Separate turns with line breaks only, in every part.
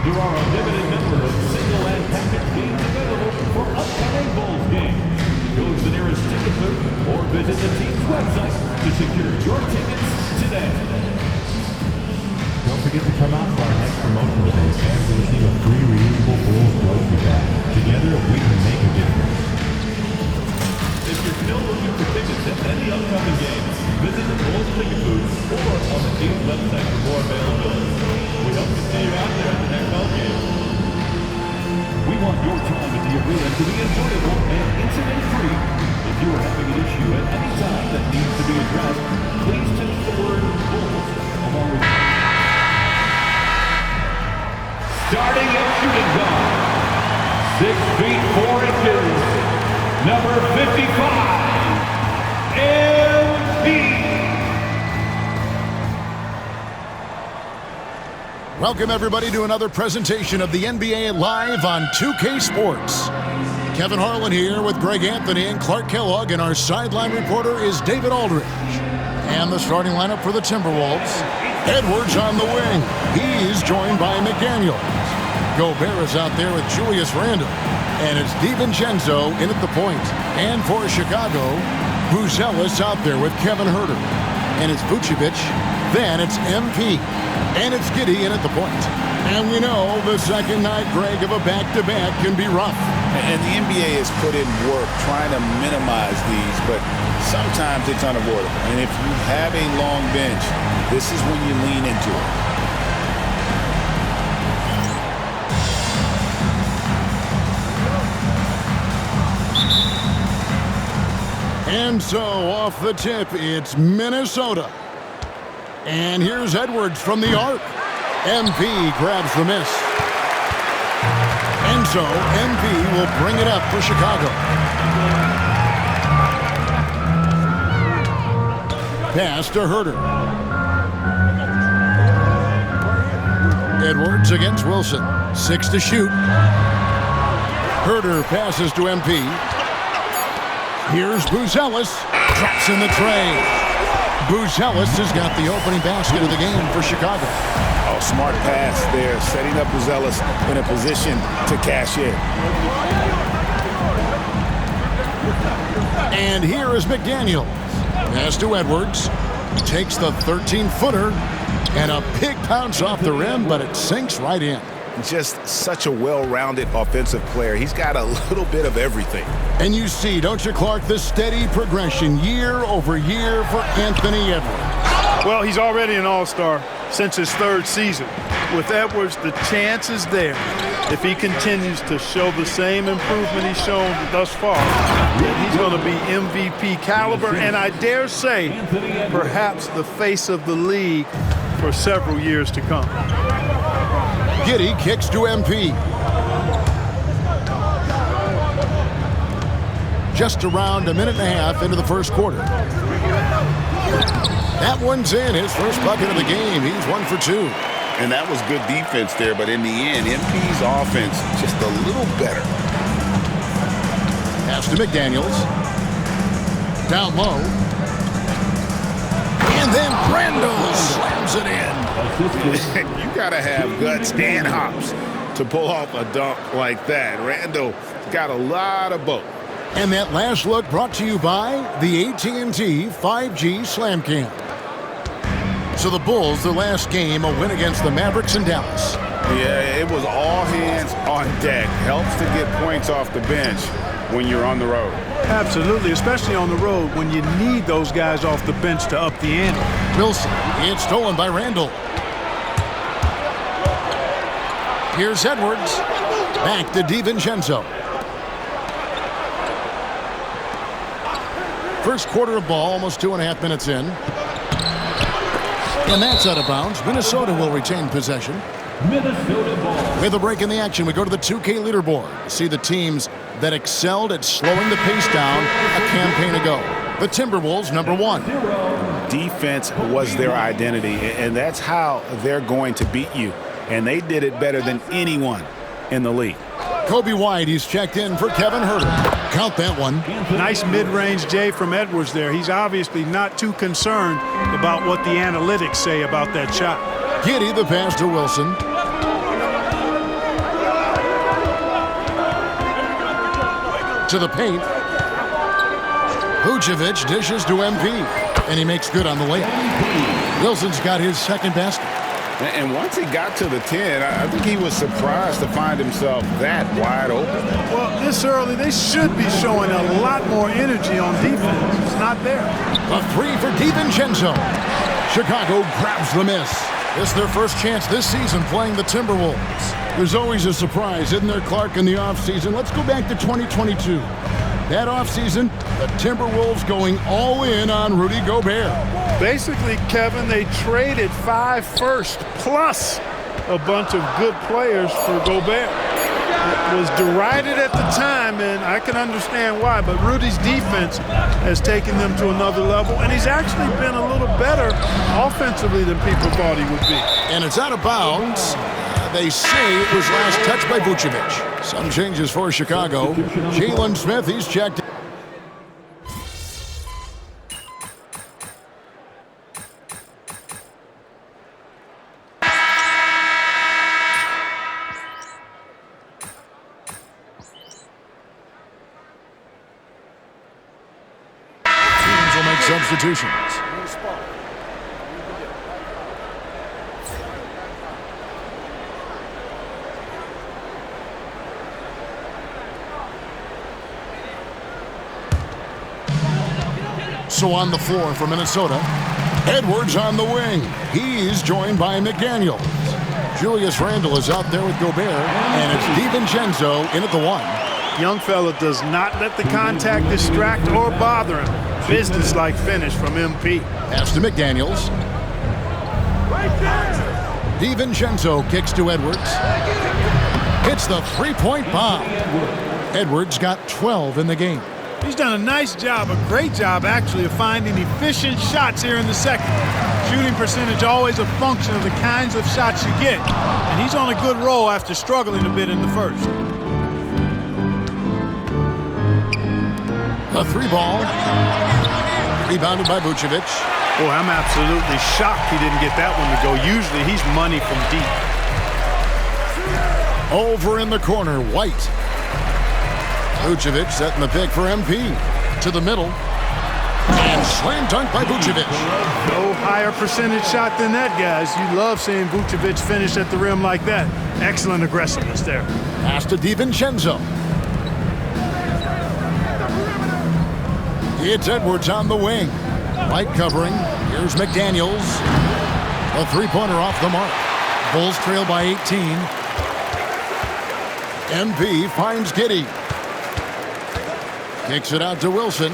There are a limited number of single and package games available for upcoming Bulls games. Go to the nearest ticket booth or visit the team's website to secure your tickets today.
Don't forget to come out for our next promotional event and to receive a free reusable Bulls trophy bag. Together, we can make a difference.
If you're still looking for tickets at any upcoming games, visit the Bulls ticket booth or on the team's website for more availability. We hope to see you out there at the next home game. We want your time at the arena to be enjoyable and incident-free. If you are having an issue at any time that needs to be addressed, please text the word Bulls along with... Starting at shooting guard, 6 feet 4 inches, number 55, MP.
Welcome, everybody, to another presentation of the NBA Live on 2K Sports. Kevin Harlan here with Greg Anthony and Clark Kellogg, and our sideline reporter is David Aldridge. And the starting lineup for the Timberwolves: Edwards on the wing. He's joined by McDaniels. Gobert is out there with Julius Randle. And it's DiVincenzo in at the point. And for Chicago, Buzelis out there with Kevin Huerter. And it's Vucevic. Then it's MP. And it's Giddey in at the point. And we know the second night, Greg, of a back-to-back can be rough.
And the NBA has put in work trying to minimize these, but sometimes it's unavoidable. And if you have a long bench, this is when you lean into it.
And so, off the tip, it's Minnesota. And here's Edwards from the arc. MP grabs the miss. And so, MP will bring it up for Chicago. Pass to Huerter. Edwards against Wilson. 6 to shoot. Huerter passes to MP. Here's Buzelis. Drops in the tray. Buzelis has got the opening basket of the game for Chicago.
Oh, smart pass there, setting up Buzelis in a position to cash in.
And here is McDaniels. Pass to Edwards. He takes the 13-footer. And a big bounce off the rim, but it sinks right in.
Just such a well-rounded offensive player. He's got a little bit of everything.
And you see, don't you, Clark, the steady progression year over year for Anthony Edwards.
Well, he's already an all-star since his third season. With Edwards, the chance is there. If he continues to show the same improvement he's shown thus far, he's going to be MVP caliber, and I dare say, perhaps the face of the league for several years to come.
Giddey kicks to MP. Just around a minute and a half into the first quarter. That one's in, his first bucket of the game. He's 1 for 2.
And that was good defense there, but in the end, MP's offense just a little better.
Pass to McDaniels. Down low. And then Randle slams it in.
You got to have guts and hops to pull off a dunk like that. Randle got a lot of both.
And that last look brought to you by the AT&T 5G Slam Cam. So the Bulls, their last game, a win against the Mavericks in Dallas.
Yeah, it was all hands on deck. Helps to get points off the bench when you're on the road.
Absolutely, especially on the road when you need those guys off the bench to up the ante.
Wilson, it's stolen by Randle. Here's Edwards. Back to DiVincenzo. First quarter of ball, almost 2.5 minutes in. And that's out of bounds. Minnesota will retain possession.
Minnesota ball.
With a break in the action, we go to the 2K leaderboard to see the teams that excelled at slowing the pace down a campaign ago. The Timberwolves, number 1.
Defense was their identity, and that's how they're going to beat you. And they did it better than anyone in the league.
Kobe White, he's checked in for Kevin Huerter. Count that one.
Nice mid-range J from Edwards there. He's obviously not too concerned about what the analytics say about that shot.
Giddey, the pass to Wilson. to the paint. Vucevic dishes to MP, and he makes good on the layup. Wilson's got his second basket.
And once he got to the 10, I think he was surprised to find himself that wide open.
Well, this early, they should be showing a lot more energy on defense. It's not there.
A three for DiVincenzo. Chicago grabs the miss. It's their first chance this season playing the Timberwolves. There's always a surprise, isn't there, Clark, in the offseason? Let's go back to 2022. That offseason, the Timberwolves going all in on Rudy Gobert.
Basically, Kevin, they traded 5 firsts plus a bunch of good players for Gobert. It was derided at the time, and I can understand why, but Rudy's defense has taken them to another level, and he's actually been a little better offensively than people thought he would be.
And it's out of bounds. They say it was last touched by Vucevic. Some changes for Chicago. Jalen Smith, he's checked. Teams will make substitutions. So on the floor for Minnesota, Edwards on the wing. He's joined by McDaniels. Julius Randle is out there with Gobert, and it's DiVincenzo in at the 1.
Young fella does not let the contact distract or bother him. Business-like finish from MP.
Pass to McDaniels. DiVincenzo kicks to Edwards. Hits the three-point bomb. Edwards got 12 in the game.
He's done a nice job, a great job actually, of finding efficient shots here in the second. Shooting percentage always a function of the kinds of shots you get. And he's on a good roll after struggling a bit in the first.
A 3-ball. Rebounded by Vucevic.
Boy, I'm absolutely shocked he didn't get that one to go. Usually he's money from deep.
Over in the corner, White. Vucevic setting the pick for MP. To the middle. And slam dunk by Vucevic.
No higher percentage shot than that, guys. You love seeing Vucevic finish at the rim like that. Excellent aggressiveness there.
Pass to DiVincenzo. It's Edwards on the wing. White covering. Here's McDaniels. A three-pointer off the mark. Bulls trail by 18. MP finds Giddey. Kicks it out to Wilson.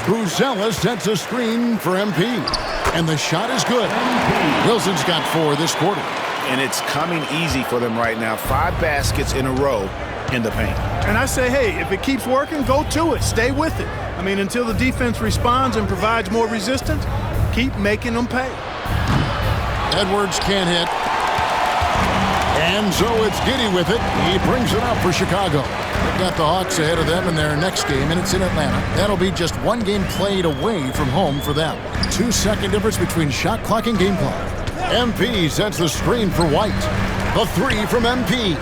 Buzella sets a screen for MP. And the shot is good. Wilson's got 4 this quarter.
And it's coming easy for them right now. 5 baskets in a row in the paint.
And I say, hey, if it keeps working, go to it. Stay with it. I mean, until the defense responds and provides more resistance, keep making them pay.
Edwards can't hit. And so it's Giddey with it. He brings it up for Chicago. They've got the Hawks ahead of them in their next game, and it's in Atlanta. That'll be just 1 game played away from home for them. 2-second difference between shot clock and game clock. MP sets the screen for White. The 3 from MP.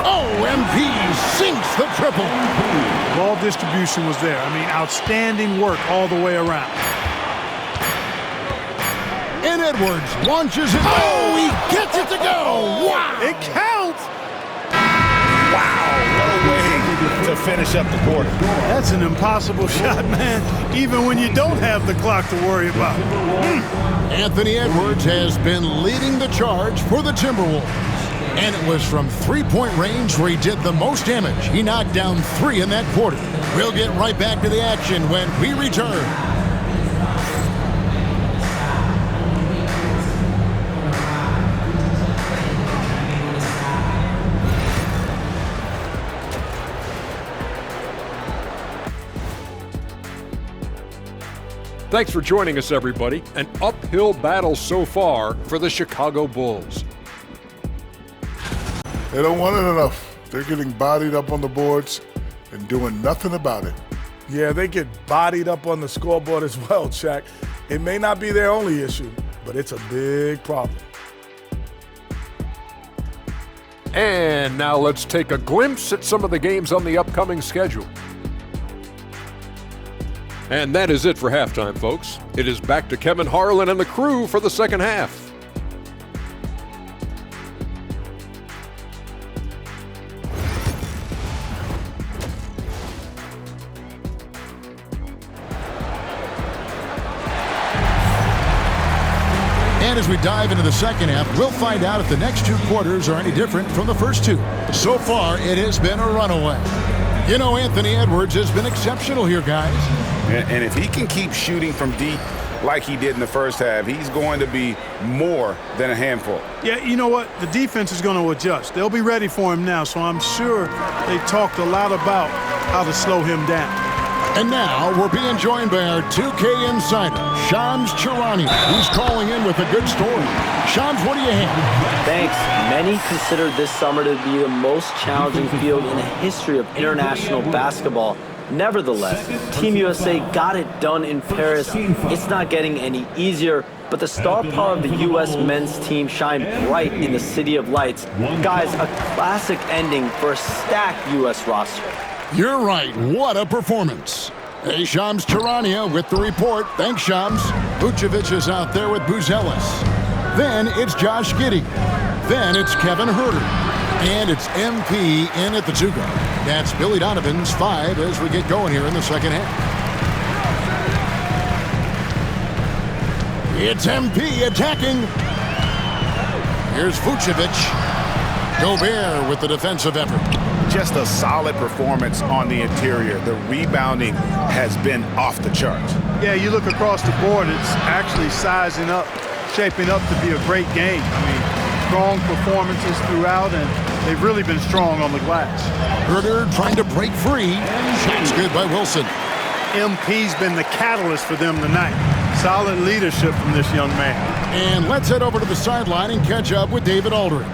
Oh, MP sinks the triple.
Ball distribution was there. I mean, outstanding work all the way around.
And Edwards launches it. Oh, he gets it to go. Wow.
It counts.
Wow, what a way to finish up the quarter.
That's an impossible shot, man, even when you don't have the clock to worry about.
Anthony Edwards has been leading the charge for the Timberwolves. And it was from three-point range where he did the most damage. He knocked down 3 in that quarter. We'll get right back to the action when we return.
Thanks for joining us, everybody. An uphill battle so far for the Chicago Bulls.
They don't want it enough. They're getting bodied up on the boards and doing nothing about it.
Yeah, they get bodied up on the scoreboard as well, Shaq. It may not be their only issue, but it's a big problem.
And now let's take a glimpse at some of the games on the upcoming schedule. And that is it for halftime, folks. It is back to Kevin Harlan and the crew for the second half.
And as we dive into the second half, we'll find out if the next two quarters are any different from the first two. So far, it has been a runaway. You know, Anthony Edwards has been exceptional here, guys.
And if he can keep shooting from deep like he did in the first half, he's going to be more than a handful.
Yeah, you know what? The defense is going to adjust. They'll be ready for him now, so I'm sure they talked a lot about how to slow him down.
And now we're being joined by our 2K insider, Shams Charania, who's calling in with a good story. Shams, what do you have?
Thanks. Many consider this summer to be the most challenging field in the history of international basketball. Nevertheless, Team USA got it done in Paris. It's not getting any easier, but the star power of the U.S. men's team shined bright in the City of Lights. Guys, a classic ending for a stacked U.S. roster.
You're right. What a performance. Hey, Shams Charania with the report. Thanks, Shams. Vucevic is out there with Buzelis. Then it's Josh Giddey. Then it's Kevin Huerter. And it's MP in at the two guard. That's Billy Donovan's 5 as we get going here in the second half. It's MP attacking. Here's Vucevic. Gobert with the defensive effort.
Just a solid performance on the interior. The rebounding has been off the charts.
Yeah, you look across the board, it's actually sizing up, shaping up to be a great game. I mean, strong performances throughout, and they've really been strong on the glass.
Huerter trying to break free. Shot's good by Wilson.
MP's been the catalyst for them tonight. Solid leadership from this young man.
And let's head over to the sideline and catch up with David Aldridge.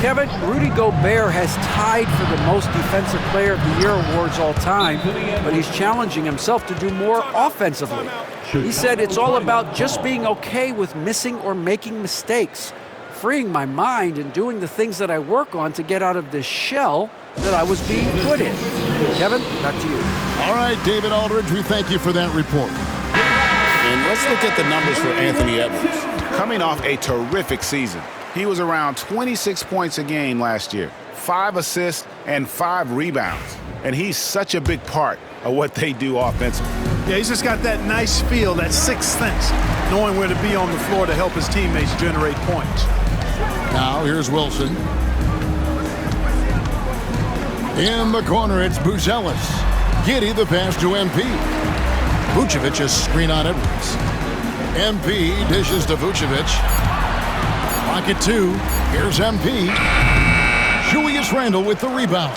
Kevin, Rudy Gobert has tied for the most Defensive Player of the Year awards all time, but he's challenging himself to do more offensively. He said it's all about just being okay with missing or making mistakes, freeing my mind and doing the things that I work on to get out of this shell that I was being put in. Kevin, back to you.
All right, David Aldridge, we thank you for that report.
And let's look at the numbers for Anthony Edwards. Coming off a terrific season. He was around 26 points a game last year, 5 assists and 5 rebounds. And he's such a big part of what they do offensively.
Yeah, he's just got that nice feel, that sixth sense, knowing where to be on the floor to help his teammates generate points.
Now here's Wilson. In the corner, it's Buzelis. Giddey the pass to MP. Vucevic is screen on Edwards. MP dishes to Vucevic. Pocket 2. Here's MP. Julius Randle with the rebound.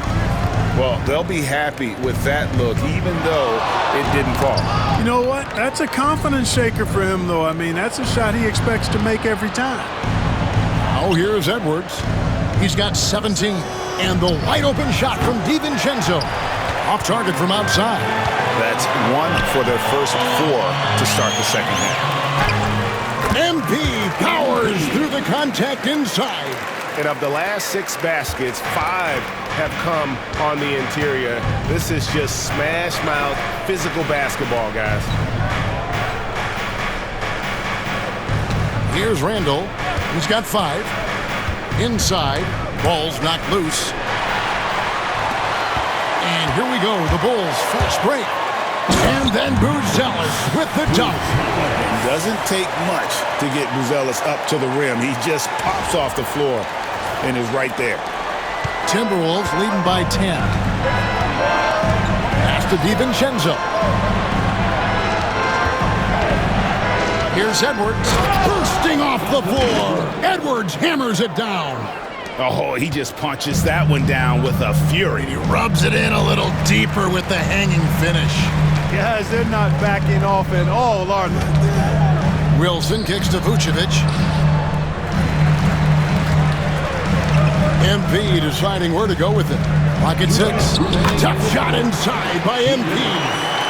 Well, they'll be happy with that look, even though it didn't fall.
You know what? That's a confidence shaker for him, though. I mean, that's a shot he expects to make every time.
Now here's Edwards. He's got 17. And the wide open shot from DiVincenzo. Off target from outside.
That's 1 for their first 4 to start the second half.
MP powers through the contact inside.
And of the last 6 baskets, 5 have come on the interior. This is just smash mouth, physical basketball, guys.
Here's Randle. He's got 5. Inside. Ball's knocked loose. And here we go. The Bulls fast break. And then Buzelis with the dunk.
It doesn't take much to get Buzelis up to the rim. He just pops off the floor and is right there.
Timberwolves leading by 10. Pass to DiVincenzo. Here's Edwards bursting off the floor. Edwards hammers it down.
Oh, he just punches that one down with a fury.
He rubs it in a little deeper with the hanging finish.
Guys, they're not backing off at all, are they?
Wilson kicks to Vucevic. MP deciding where to go with it. Pocket 6. Tough shot inside by MP.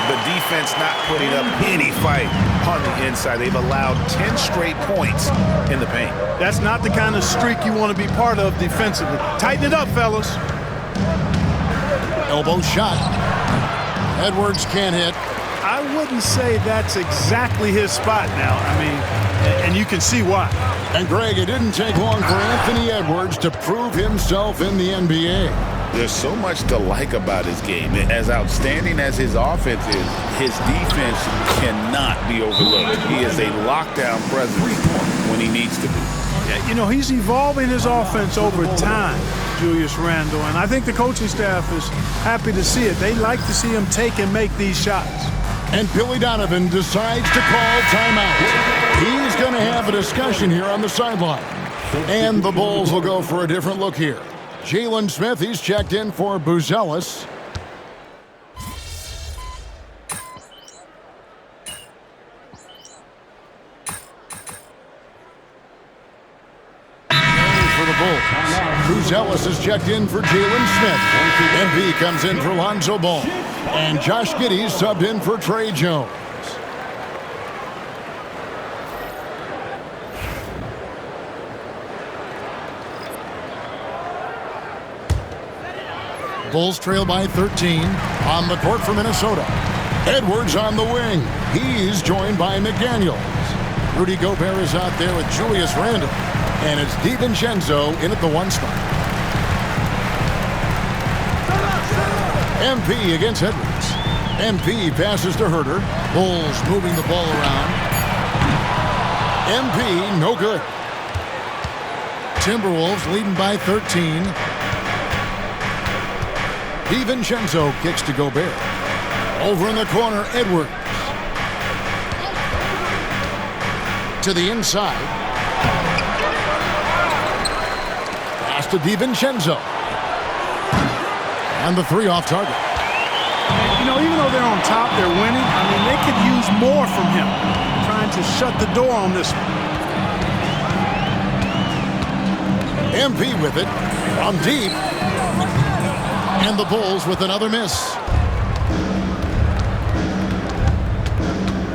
The defense not putting up any fight on the inside. They've allowed 10 straight points in the paint.
That's not the kind of streak you want to be part of defensively. Tighten it up, fellas.
Elbow shot. Edwards can't hit.
I wouldn't say that's exactly his spot now. I mean, and you can see why.
And Greg, it didn't take long for Anthony Edwards to prove himself in the NBA.
There's so much to like about his game. As outstanding as his offense is, his defense cannot be overlooked. He is a lockdown presence when he needs to be.
Yeah, you know, he's evolving his offense over time, Julius Randle, and I think the coaching staff is happy to see it. They like to see him take and make these shots.
And Billy Donovan decides to call timeout. He's going to have a discussion here on the sideline. And the Bulls will go for a different look here. Jalen Smith, he's checked in for Buzelis. For the Bulls, Buzelis is checked in for Jalen Smith. MP comes in for Lonzo Ball. And Josh Giddey subbed in for Trey Jones. Bulls trail by 13 on the court for Minnesota. Edwards on the wing. He's joined by McDaniels. Rudy Gobert is out there with Julius Randle. And it's DiVincenzo in at the 1 spot. MP against Edwards. MP passes to Herter. Bulls moving the ball around. MP no good. Timberwolves leading by 13. DiVincenzo kicks to Gobert. Over in the corner, Edwards. To the inside. Pass to DiVincenzo. And the 3 off target.
You know, even though they're on top, they're winning. I mean, they could use more from him. Trying to shut the door on this one.
MP with it. From deep. And the Bulls with another miss.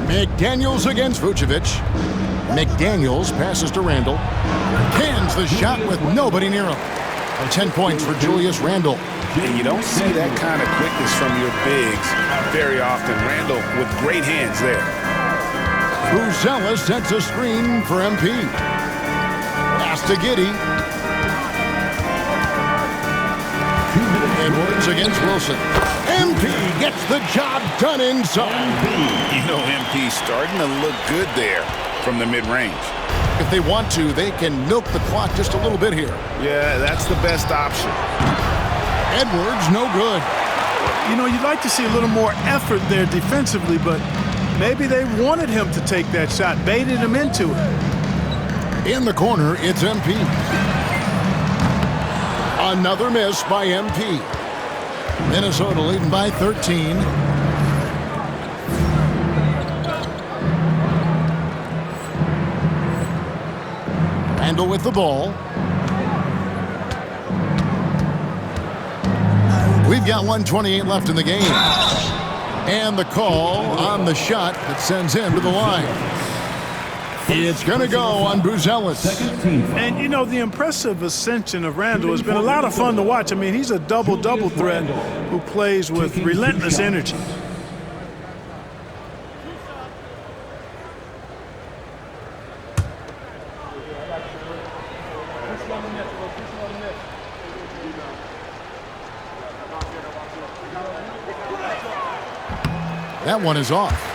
McDaniels against Vucevic. McDaniels passes to Randle. Cans the shot with nobody near him. 10 points for Julius Randle.
And you don't see that kind of quickness from your bigs very often. Randle with great hands there.
Buzelis sets a screen for MP. Pass to Giddey. Edwards against Wilson. MP gets the job done inside.
You know, MP's starting to look good there from the mid-range.
If they want to, they can milk the clock just a little bit here.
Yeah, that's the best option.
Edwards, no good.
You know, you'd like to see a little more effort there defensively, but maybe they wanted him to take that shot, baited him into it.
In the corner, it's MP. Another miss by MP. Minnesota leading by 13. Randle with the ball. We've got 1:28 left in the game. And the call on the shot that sends him to the line. It's going to go on Buzelis.
And, you know, the impressive ascension of Randle has been a lot of fun to watch. I mean, he's a double-double threat who plays with relentless energy.
That one is off.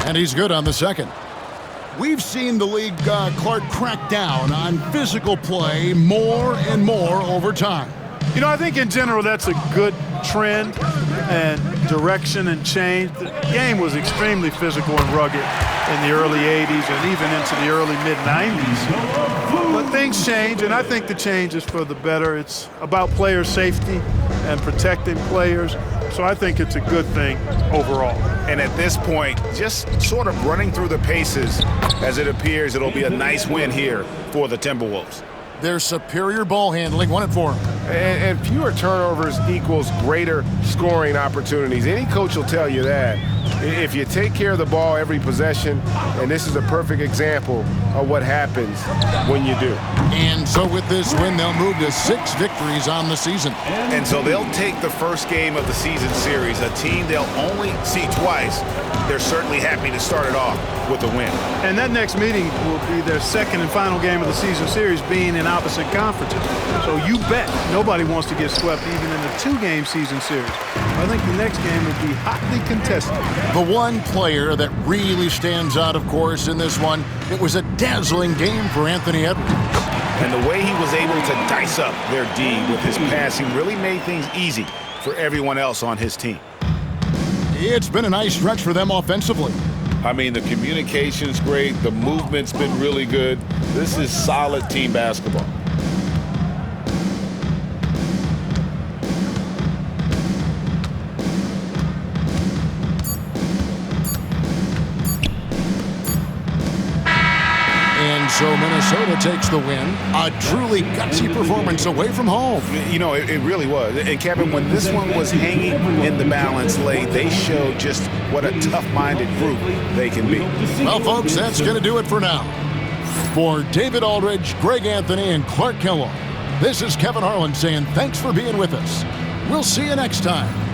And he's good on the second. We've seen the league, Clark, crack down on physical play more and more over time.
You know, I think in general that's a good trend and direction and change. The game was extremely physical and rugged in the early 80s and even into the early mid-90s. But things change, and I think the change is for the better. It's about player safety and protecting players. So I think it's a good thing overall.
And at this point, just sort of running through the paces, as it appears it'll be a nice win here for the Timberwolves.
Their superior ball handling won it for them.
And fewer turnovers equals greater scoring opportunities. Any coach will tell you that. If you take care of the ball every possession, and this is a perfect example of what happens when you do.
And so with this win, they'll move to 6 victories on the season.
And so they'll take the first game of the season series, a team they'll only see twice. They're certainly happy to start it off with a win.
And that next meeting will be their second and final game of the season series, being in opposite conferences. So you bet nobody wants to get swept even in a 2-game season series. I think the next game will be hotly contested.
The one player that really stands out, of course, in this one, it was a dazzling game for Anthony Edwards.
And the way he was able to dice up their D with his passing really made things easy for everyone else on his team.
It's been a nice stretch for them offensively.
I mean, the communication's great. The movement's been really good. This is solid team basketball.
And so Minnesota takes the win. A truly gutsy performance away from home.
You know, it really was. And Kevin, when this one was hanging in the balance late, they showed just what a tough-minded group they can be.
Well, folks, that's going to do it for now. For David Aldridge, Greg Anthony, and Clark Kellogg, this is Kevin Harlan saying thanks for being with us. We'll see you next time.